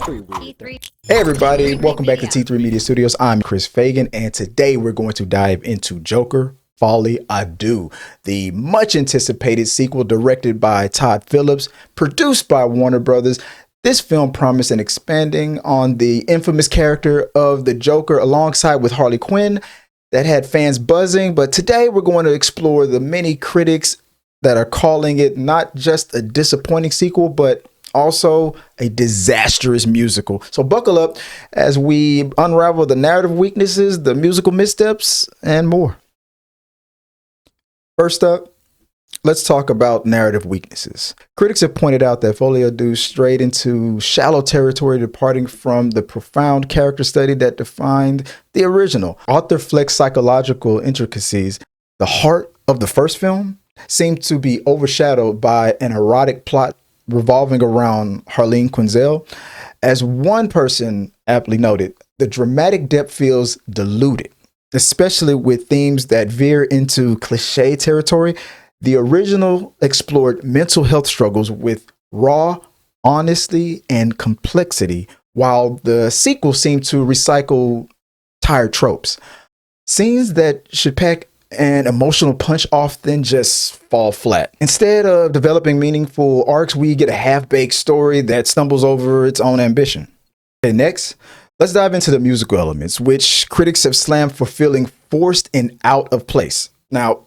T3. Hey everybody, welcome back to T3Media Studios. I'm Chris Fagan, and today we're going to dive into Joker, Folie, Deux, the much anticipated sequel directed by Todd Phillips, produced by Warner Brothers. This film promised an expanding on the infamous character of the Joker alongside with Harley Quinn that had fans buzzing, but today we're going to explore the many critics that are calling it not just a disappointing sequel, but also a disastrous musical. So buckle up as we unravel the narrative weaknesses, the musical missteps, and more. First up, let's talk about narrative weaknesses. Critics have pointed out that Folie Deux strayed into shallow territory, departing from the profound character study that defined the original. Arthur Fleck's psychological intricacies, the heart of the first film, seemed to be overshadowed by an erotic plot revolving around Harleen Quinzel. As one person aptly noted, the dramatic depth feels diluted, especially with themes that veer into cliche territory. The original explored mental health struggles with raw honesty and complexity, while the sequel seemed to recycle tired tropes. Scenes that should pack an emotional punch often just fall flat. Instead of developing meaningful arcs, we get a half-baked story that stumbles over its own ambition. Okay, next, let's dive into the musical elements, which critics have slammed for feeling forced and out of place. Now,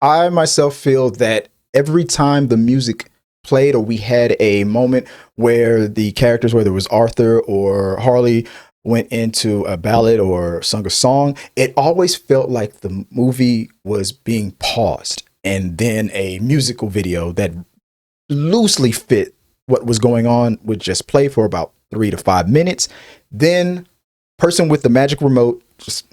I myself feel that every time the music played or we had a moment where the characters, whether it was Arthur or Harley, went into a ballad or sung a song, it always felt like the movie was being paused and then a musical video that loosely fit what was going on would just play for about 3 to 5 minutes. Then person with the magic remote just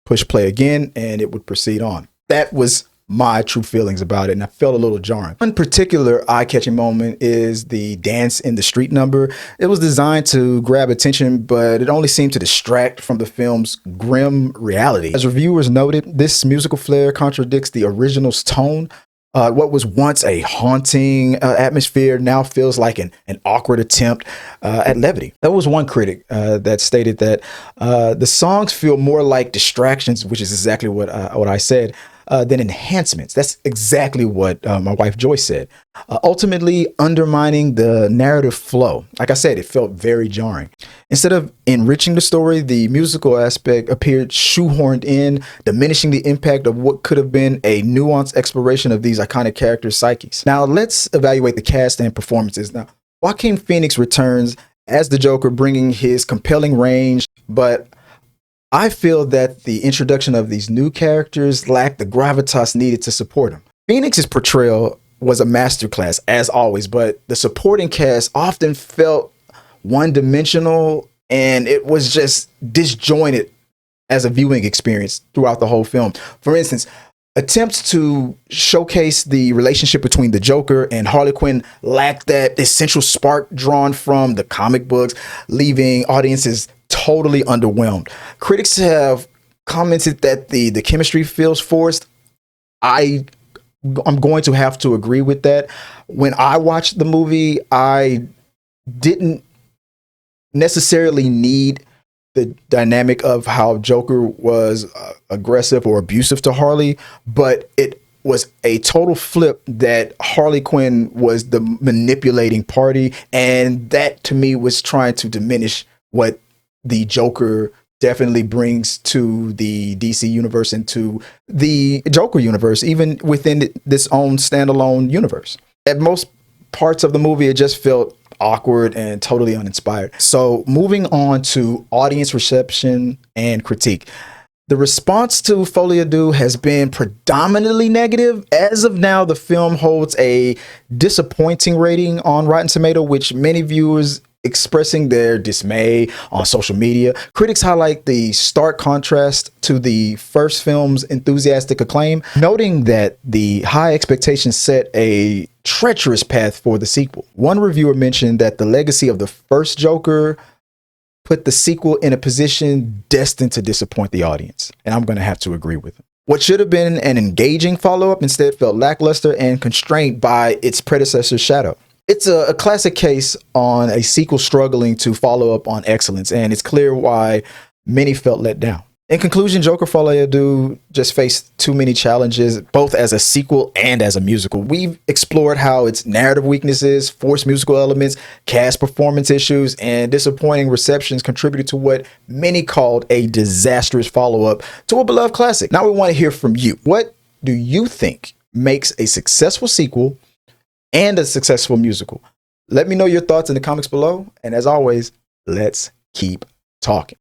push play again and it would proceed on. That was my true feelings about it, and I felt a little jarring. One particular eye-catching moment is the dance in the street number. It was designed to grab attention, but it only seemed to distract from the film's grim reality. As reviewers noted, this musical flair contradicts the original's tone. What was once a haunting atmosphere now feels like an awkward attempt at levity. There was one critic that stated that the songs feel more like distractions, which is exactly what I said, than enhancements. That's exactly what my wife Joyce said. Ultimately undermining the narrative flow. Like I said, it felt very jarring. Instead of enriching the story, the musical aspect appeared shoehorned in, diminishing the impact of what could have been a nuanced exploration of these iconic characters' psyches. Now let's evaluate the cast and performances. Now, Joaquin Phoenix returns as the Joker, bringing his compelling range, but I feel that the introduction of these new characters lacked the gravitas needed to support him. Phoenix's portrayal was a masterclass, as always, but the supporting cast often felt one-dimensional, and it was just disjointed as a viewing experience throughout the whole film. For instance, attempts to showcase the relationship between the Joker and Harley Quinn lacked that essential spark drawn from the comic books, leaving audiences totally underwhelmed. Critics have commented that the chemistry feels forced. I'm going to have to agree with that. When I watched the movie, I didn't necessarily need the dynamic of how Joker was aggressive or abusive to Harley, but it was a total flip that Harley Quinn was the manipulating party, and that to me was trying to diminish what the Joker definitely brings to the DC universe and to the Joker universe, even within this own standalone universe. At most parts of the movie, it just felt awkward and totally uninspired. So moving on to audience reception and critique. The response to Folie Deux has been predominantly negative. As of now, the film holds a disappointing rating on Rotten Tomatoes, which many viewers expressing their dismay on social media. Critics highlight the stark contrast to the first film's enthusiastic acclaim, noting that the high expectations set a treacherous path for the sequel. One reviewer mentioned that the legacy of the first Joker put the sequel in a position destined to disappoint the audience, and I'm going to have to agree with him. What should have been an engaging follow-up instead felt lackluster and constrained by its predecessor's shadow. It's a classic case on a sequel struggling to follow up on excellence, and it's clear why many felt let down. In conclusion, Joker Folie Deux just faced too many challenges, both as a sequel and as a musical. We've explored how its narrative weaknesses, forced musical elements, cast performance issues, and disappointing receptions contributed to what many called a disastrous follow-up to a beloved classic. Now we want to hear from you. What do you think makes a successful sequel and a successful musical? Let me know your thoughts in the comments below. And as always, let's keep talking.